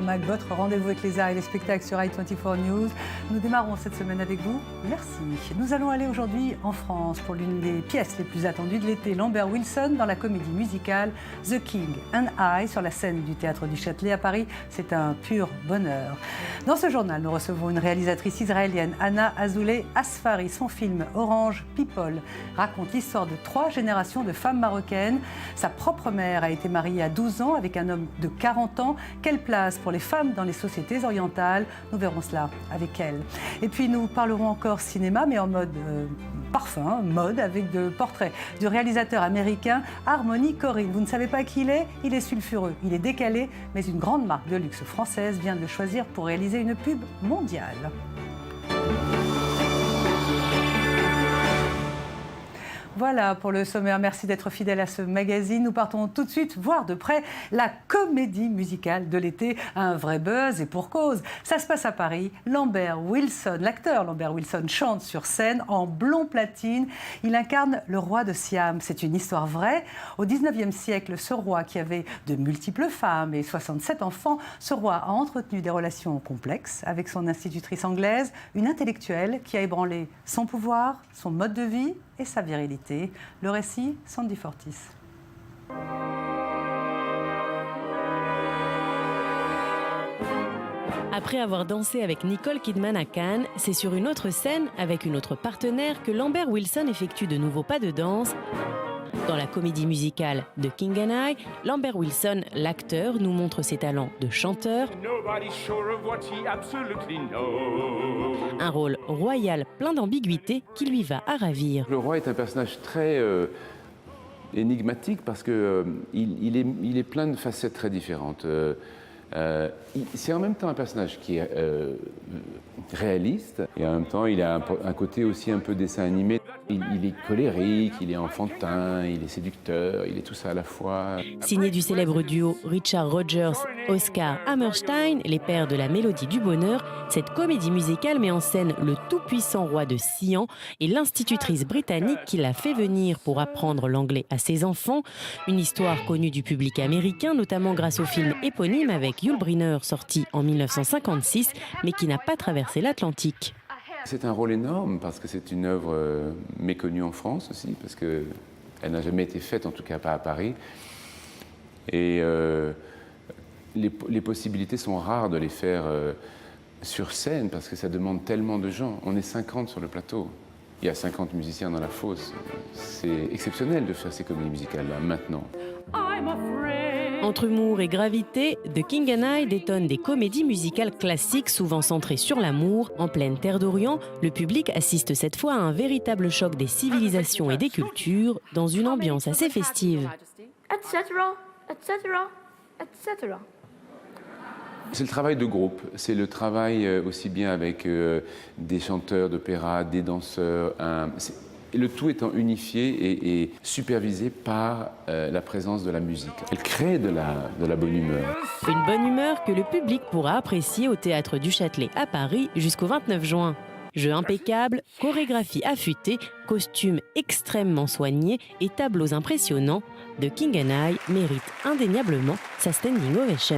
Mag, votre rendez-vous avec les arts et les spectacles sur i24 News. Nous démarrons cette semaine avec vous. Merci. Nous allons aller aujourd'hui en France pour l'une des pièces les plus attendues de l'été. Lambert Wilson dans la comédie musicale The King and I sur la scène du Théâtre du Châtelet à Paris. C'est un pur bonheur. Dans ce journal, nous recevons une réalisatrice israélienne, Hana Azoulay Asfari. Son film Orange People raconte l'histoire de 3 générations de femmes marocaines. Sa propre mère a été mariée à 12 ans avec un homme de 40 ans. Quelle place pour les femmes dans les sociétés orientales? Nous verrons cela avec elle. Et puis nous parlerons encore cinéma, mais en mode parfum, mode, avec de portraits du réalisateur américain Harmony Korine. Vous ne savez pas qui il est? Il est sulfureux, il est décalé, mais une grande marque de luxe française vient de le choisir pour réaliser une pub mondiale. Voilà pour le sommaire. Merci d'être fidèle à ce magazine. Nous partons tout de suite voir de près la comédie musicale de l'été. Un vrai buzz et pour cause. Ça se passe à Paris. Lambert Wilson, l'acteur Lambert Wilson chante sur scène en blond platine. Il incarne le roi de Siam. C'est une histoire vraie. Au 19e siècle, ce roi qui avait de multiples femmes et 67 enfants, ce roi a entretenu des relations complexes avec son institutrice anglaise, une intellectuelle qui a ébranlé son pouvoir, son mode de vie et sa virilité. Le récit, Sandy Fortis. Après avoir dansé avec Nicole Kidman à Cannes, c'est sur une autre scène, avec une autre partenaire, que Lambert Wilson effectue de nouveaux pas de danse. Dans la comédie musicale The King and I, Lambert Wilson, l'acteur, nous montre ses talents de chanteur. Un rôle royal plein d'ambiguïté qui lui va à ravir. Le roi est un personnage très énigmatique parce qu'il est plein de facettes très différentes. C'est en même temps un personnage qui est réaliste et en même temps il a un côté aussi un peu dessin animé. Il est colérique, il est enfantin, il est séducteur, il est tout ça à la fois. Signé du célèbre duo Richard Rodgers, Oscar Hammerstein, les pères de la mélodie du bonheur, cette comédie musicale met en scène le tout-puissant roi de Siam et l'institutrice britannique qui l'a fait venir pour apprendre l'anglais à ses enfants. Une histoire connue du public américain, notamment grâce au film éponyme avec Yul Brynner, sorti en 1956, mais qui n'a pas traversé l'Atlantique. C'est un rôle énorme parce que c'est une œuvre méconnue en France aussi, parce qu'elle n'a jamais été faite, en tout cas pas à Paris. Et les possibilités sont rares de les faire sur scène parce que ça demande tellement de gens. On est 50 sur le plateau. Il y a 50 musiciens dans la fosse. C'est exceptionnel de faire ces comédies musicales-là maintenant. Entre humour et gravité, The King and I détonne des comédies musicales classiques souvent centrées sur l'amour. En pleine terre d'Orient, le public assiste cette fois à un véritable choc des civilisations et des cultures dans une ambiance assez festive. Etc., etc., etc. C'est le travail de groupe, c'est le travail aussi bien avec des chanteurs d'opéra, des danseurs, le tout étant unifié et supervisé par la présence de la musique. Elle crée de la bonne humeur. Une bonne humeur que le public pourra apprécier au Théâtre du Châtelet à Paris jusqu'au 29 juin. Jeu impeccable, chorégraphie affûtée, costumes extrêmement soignés et tableaux impressionnants, The King and I mérite indéniablement sa standing ovation.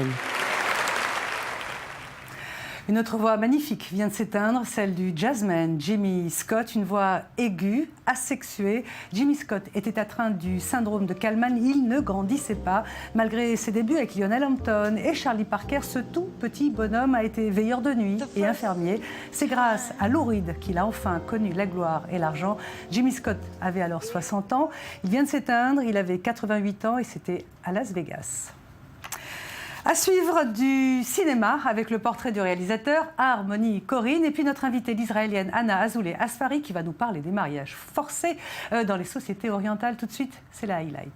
Une autre voix magnifique vient de s'éteindre, celle du jazzman Jimmy Scott, une voix aiguë, asexuée. Jimmy Scott était atteint du syndrome de Kallman, il ne grandissait pas. Malgré ses débuts avec Lionel Hampton et Charlie Parker, ce tout petit bonhomme a été veilleur de nuit et infirmier. C'est grâce à Lou Reed qu'il a enfin connu la gloire et l'argent. Jimmy Scott avait alors 60 ans, il vient de s'éteindre, il avait 88 ans et c'était à Las Vegas. À suivre du cinéma avec le portrait du réalisateur Harmony Korine et puis notre invitée l'israélienne Hana Azoulay Asfari qui va nous parler des mariages forcés dans les sociétés orientales. Tout de suite, c'est la highlight.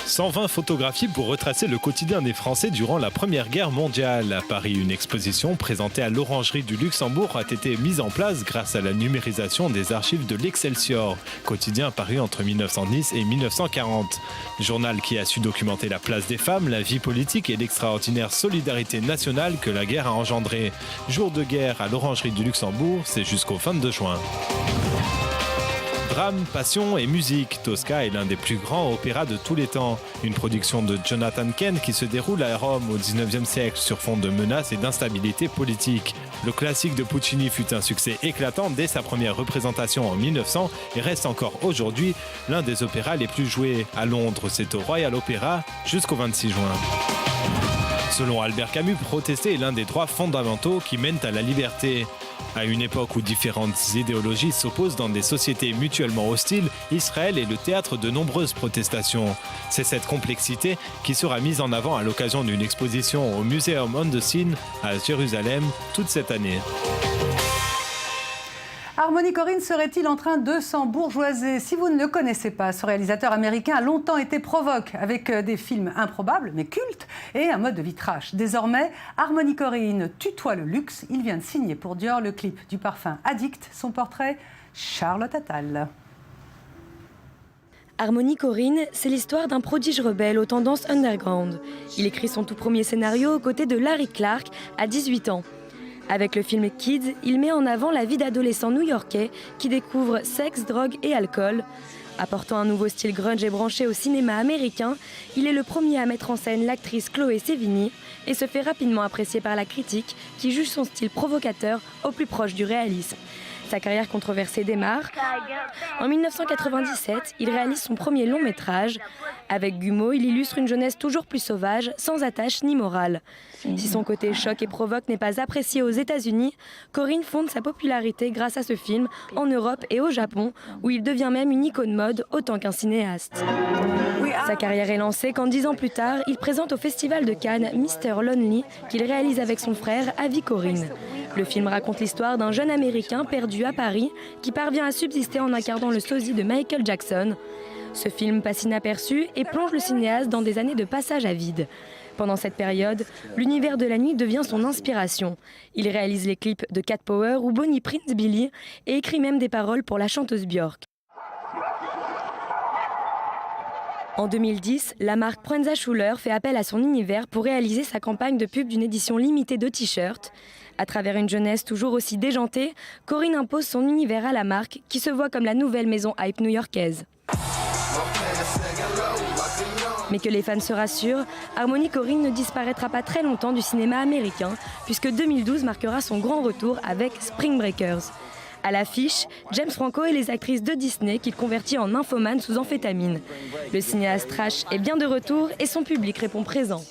120 photographies pour retracer le quotidien des Français durant la Première Guerre mondiale. À Paris, une exposition présentée à l'Orangerie du Luxembourg a été mise en place grâce à la numérisation des archives de l'Excelsior, quotidien paru entre 1910 et 1940. Journal qui a su documenter la place des femmes, la vie politique et l'extraordinaire solidarité nationale que la guerre a engendrée. Jour de guerre à l'Orangerie du Luxembourg, c'est jusqu'au 22 juin. drame, passion et musique. Tosca est l'un des plus grands opéras de tous les temps. Une production de Jonathan Kent qui se déroule à Rome au XIXe siècle sur fond de menaces et d'instabilité politique. Le classique de Puccini fut un succès éclatant dès sa première représentation en 1900 et reste encore aujourd'hui l'un des opéras les plus joués. À Londres, c'est au Royal Opera jusqu'au 26 juin. Selon Albert Camus, protester est l'un des droits fondamentaux qui mènent à la liberté. À une époque où différentes idéologies s'opposent dans des sociétés mutuellement hostiles, Israël est le théâtre de nombreuses protestations. C'est cette complexité qui sera mise en avant à l'occasion d'une exposition au Museum on the Seine à Jérusalem toute cette année. Harmony Korine serait-il en train de s'embourgeoiser? Si vous ne le connaissez pas, ce réalisateur américain a longtemps été provoque avec des films improbables mais cultes et un mode de vie trash. Désormais, Harmony Korine tutoie le luxe. Il vient de signer pour Dior le clip du parfum Addict. Son portrait, Charlotte Attal. Harmony Korine, c'est l'histoire d'un prodige rebelle aux tendances underground. Il écrit son tout premier scénario aux côtés de Larry Clark à 18 ans. Avec le film Kids, il met en avant la vie d'adolescents new-yorkais qui découvrent sexe, drogue et alcool. Apportant un nouveau style grunge et branché au cinéma américain, il est le premier à mettre en scène l'actrice Chloé Sevigny et se fait rapidement apprécier par la critique qui juge son style provocateur au plus proche du réalisme. Sa carrière controversée démarre. En 1997, il réalise son premier long métrage. Avec Gummo, il illustre une jeunesse toujours plus sauvage, sans attache ni morale. Si son côté choc et provoque n'est pas apprécié aux États-Unis, Korine fonde sa popularité grâce à ce film en Europe et au Japon, où il devient même une icône mode autant qu'un cinéaste. Sa carrière est lancée quand 10 ans plus tard, il présente au Festival de Cannes Mr. Lonely, qu'il réalise avec son frère Avi Korine. Le film raconte l'histoire d'un jeune Américain perdu à Paris qui parvient à subsister en incarnant le sosie de Michael Jackson. Ce film passe inaperçu et plonge le cinéaste dans des années de passage à vide. Pendant cette période, l'univers de la nuit devient son inspiration. Il réalise les clips de Cat Power ou Bonnie Prince Billy et écrit même des paroles pour la chanteuse Björk. En 2010, la marque Prenza Schuler fait appel à son univers pour réaliser sa campagne de pub d'une édition limitée de t-shirts. À travers une jeunesse toujours aussi déjantée, Korine impose son univers à la marque qui se voit comme la nouvelle maison hype new-yorkaise. Mais que les fans se rassurent, Harmony Korine ne disparaîtra pas très longtemps du cinéma américain, puisque 2012 marquera son grand retour avec Spring Breakers. À l'affiche, James Franco et les actrices de Disney qu'il convertit en nymphomane sous amphétamine. Le cinéaste trash est bien de retour et son public répond présent.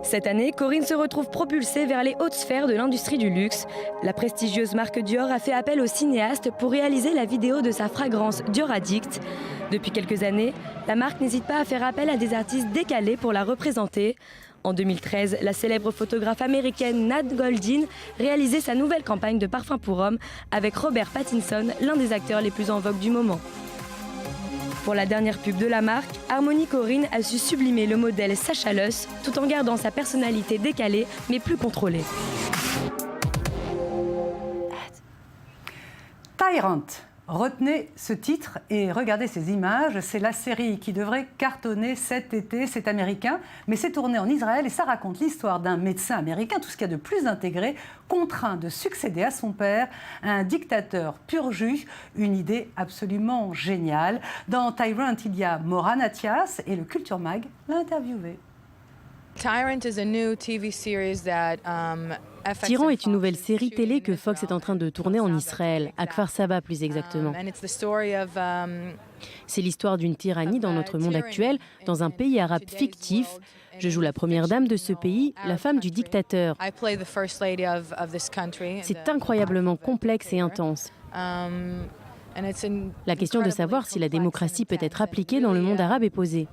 Cette année, Korine se retrouve propulsée vers les hautes sphères de l'industrie du luxe. La prestigieuse marque Dior a fait appel au cinéaste pour réaliser la vidéo de sa fragrance Dior Addict. Depuis quelques années, la marque n'hésite pas à faire appel à des artistes décalés pour la représenter. En 2013, la célèbre photographe américaine Nat Goldin réalisait sa nouvelle campagne de parfum pour hommes avec Robert Pattinson, l'un des acteurs les plus en vogue du moment. Pour la dernière pub de la marque, Harmony Korine a su sublimer le modèle Sacha Luss tout en gardant sa personnalité décalée mais plus contrôlée. Tyrant. Retenez ce titre et regardez ces images. C'est la série qui devrait cartonner cet été. C'est américain, mais c'est tourné en Israël et ça raconte l'histoire d'un médecin américain, tout ce qu'il y a de plus intégré, contraint de succéder à son père, un dictateur pur jus. Une idée absolument géniale. Dans Tyrant, il y a Moran Athias et le Culture Mag l'a interviewé. Tyran est une nouvelle série télé que Fox est en train de tourner en Israël, à Kfar Saba plus exactement. C'est l'histoire d'une tyrannie dans notre monde actuel, dans un pays arabe fictif. Je joue la première dame de ce pays, la femme du dictateur. C'est incroyablement complexe et intense. La question de savoir si la démocratie peut être appliquée dans le monde arabe est posée.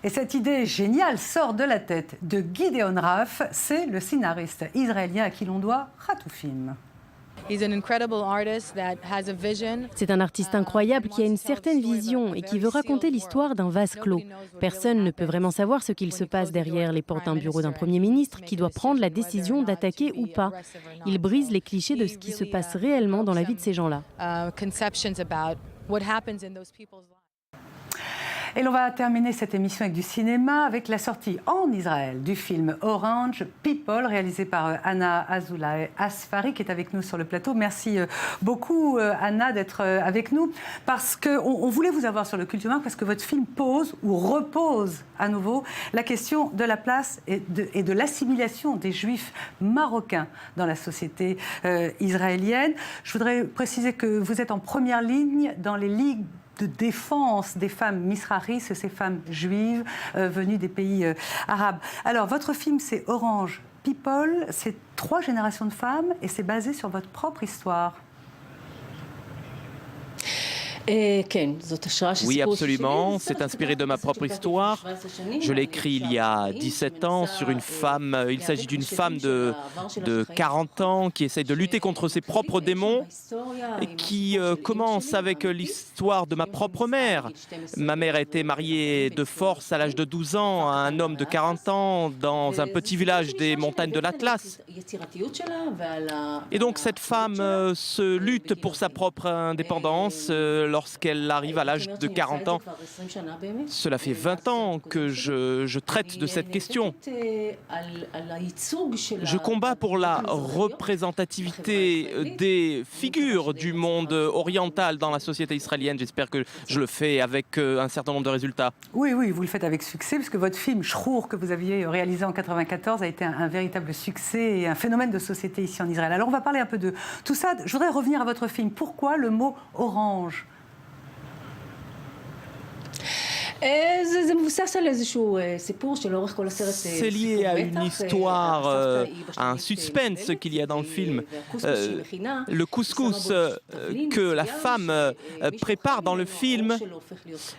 Et cette idée géniale sort de la tête de Gideon Raff, c'est le scénariste israélien à qui l'on doit Hatoufim. C'est un artiste incroyable qui a une certaine vision et qui veut raconter l'histoire d'un vase clos. Personne ne peut vraiment savoir ce qu'il se passe derrière les portes d'un bureau d'un Premier ministre qui doit prendre la décision d'attaquer ou pas. Il brise les clichés de ce qui se passe réellement dans la vie de ces gens-là. Et l'on va terminer cette émission avec du cinéma, avec la sortie en Israël du film Orange People, réalisé par Anna Azoulay Asfari, qui est avec nous sur le plateau. Merci beaucoup, Anna, d'être avec nous, parce qu'on voulait vous avoir sur le Culture, parce que votre film pose ou repose à nouveau la question de la place et de l'assimilation des Juifs marocains dans la société israélienne. Je voudrais préciser que vous êtes en première ligne dans les ligues de défense des femmes misraris, ces femmes juives venues des pays arabes. Alors, votre film, c'est Orange People, c'est 3 générations de femmes et c'est basé sur votre propre histoire. Oui, absolument. C'est inspiré de ma propre histoire. Je l'ai écrit il y a 17 ans sur une femme. Il s'agit d'une femme de 40 ans qui essaye de lutter contre ses propres démons et qui commence avec l'histoire de ma propre mère. Ma mère a été mariée de force à l'âge de 12 ans à un homme de 40 ans dans un petit village des montagnes de l'Atlas. Et donc cette femme se lutte pour sa propre indépendance lorsqu'elle arrive à l'âge de 40 ans. Cela fait 20 ans que je traite de cette question. Je combats pour la représentativité des figures du monde oriental dans la société israélienne. J'espère que je le fais avec un certain nombre de résultats. Oui, vous le faites avec succès, puisque votre film Shrour, que vous aviez réalisé en 1994, a été un véritable succès et un phénomène de société ici en Israël. Alors on va parler un peu de tout ça. Je voudrais revenir à votre film. Pourquoi le mot orange ? C'est lié à une histoire, à un suspense qu'il y a dans le film. Le couscous que la femme prépare dans le film,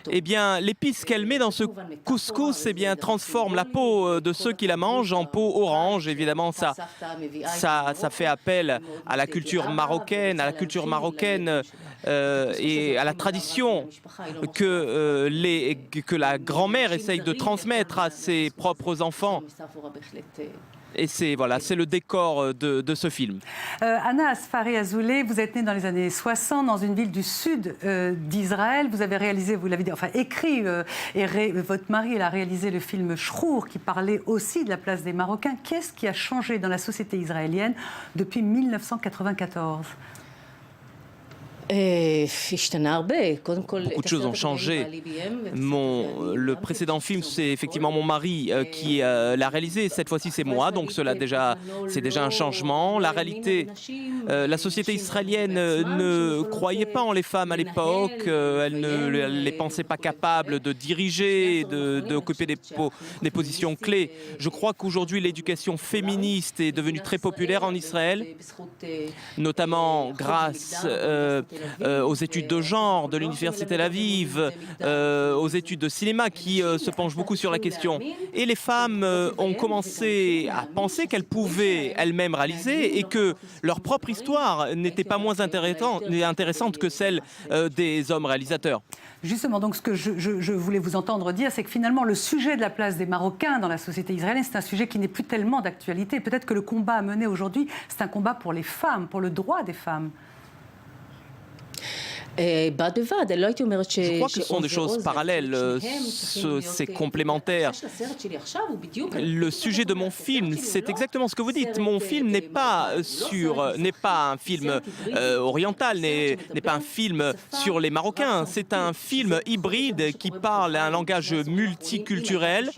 eh bien, l'épice qu'elle met dans ce couscous, eh bien, transforme la peau de ceux qui la mangent en peau orange. Évidemment, ça fait appel à la culture marocaine, et à la tradition que la grand-mère essaye de transmettre à ses propres enfants. Et c'est le décor de ce film. Anna Asfari Azoulay, vous êtes née dans les années 60 dans une ville du sud d'Israël. Vous avez réalisé, vous l'avez dit, enfin écrit, votre mari elle a réalisé le film Shrour qui parlait aussi de la place des Marocains. Qu'est-ce qui a changé dans la société israélienne depuis 1994 ? Beaucoup de choses ont changé. Le précédent film, c'est effectivement mon mari qui l'a réalisé. Cette fois-ci, c'est moi, donc c'est déjà un changement. La réalité, la société israélienne ne croyait pas en les femmes à l'époque. Elle ne les pensait pas capables de diriger, d'occuper des positions clés. Je crois qu'aujourd'hui, l'éducation féministe est devenue très populaire en Israël, notamment grâce aux études de genre de l'Université Tel Aviv, aux études de cinéma qui se penchent beaucoup sur la question. Et les femmes ont commencé à penser qu'elles pouvaient elles-mêmes réaliser et que leur propre histoire n'était pas moins intéressante que celle des hommes réalisateurs. Justement, donc ce que je voulais vous entendre dire, c'est que finalement le sujet de la place des Marocains dans la société israélienne, c'est un sujet qui n'est plus tellement d'actualité. Peut-être que le combat à mener aujourd'hui, c'est un combat pour les femmes, pour le droit des femmes. Je crois que ce sont des choses parallèles, c'est complémentaire. Le sujet de mon film, c'est exactement ce que vous dites. Mon film n'est pas un film oriental, n'est pas un film sur les Marocains. C'est un film hybride qui parle un langage multiculturel.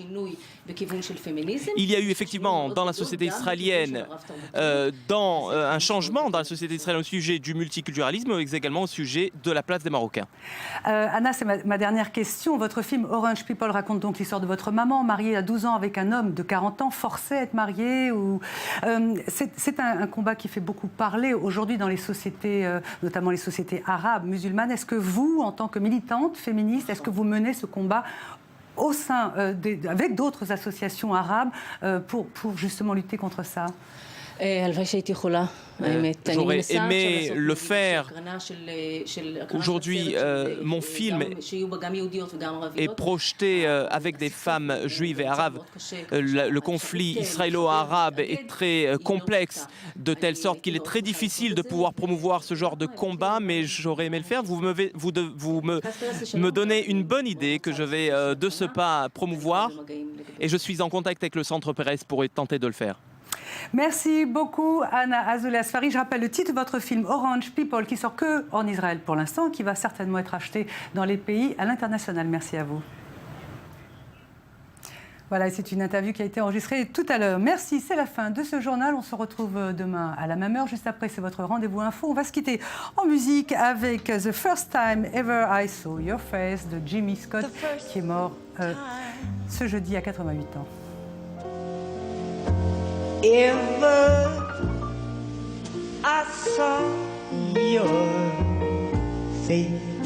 Il y a eu effectivement dans la société israélienne un changement dans la société israélienne au sujet du multiculturalisme, mais également au sujet de la place des Marocains. Anna, c'est ma dernière question. Votre film Orange People raconte donc l'histoire de votre maman, mariée à 12 ans avec un homme de 40 ans, forcé à être marié. C'est un combat qui fait beaucoup parler aujourd'hui dans les sociétés, notamment les sociétés arabes, musulmanes. Est-ce que vous, en tant que militante féministe, est-ce que vous menez ce combat au sein avec d'autres associations arabes pour justement lutter contre ça ? J'aurais aimé le faire. Aujourd'hui, mon film est projeté avec des femmes juives et arabes. Le conflit israélo-arabe est très complexe, de telle sorte qu'il est très difficile de pouvoir promouvoir ce genre de combat, mais j'aurais aimé le faire. Vous me donnez une bonne idée que je vais de ce pas promouvoir, et je suis en contact avec le Centre Pérez pour tenter de le faire. Merci beaucoup, Anna Azoulay Asfari. Je rappelle le titre de votre film Orange People, qui sort que en Israël pour l'instant, qui va certainement être acheté dans les pays à l'international. Merci à vous. Voilà, c'est une interview qui a été enregistrée tout à l'heure. Merci, c'est la fin de ce journal. On se retrouve demain à la même heure. Juste après, c'est votre rendez-vous info. On va se quitter en musique avec The First Time Ever I Saw Your Face de Jimmy Scott, qui est mort ce jeudi à 88 ans. Ever I saw your face.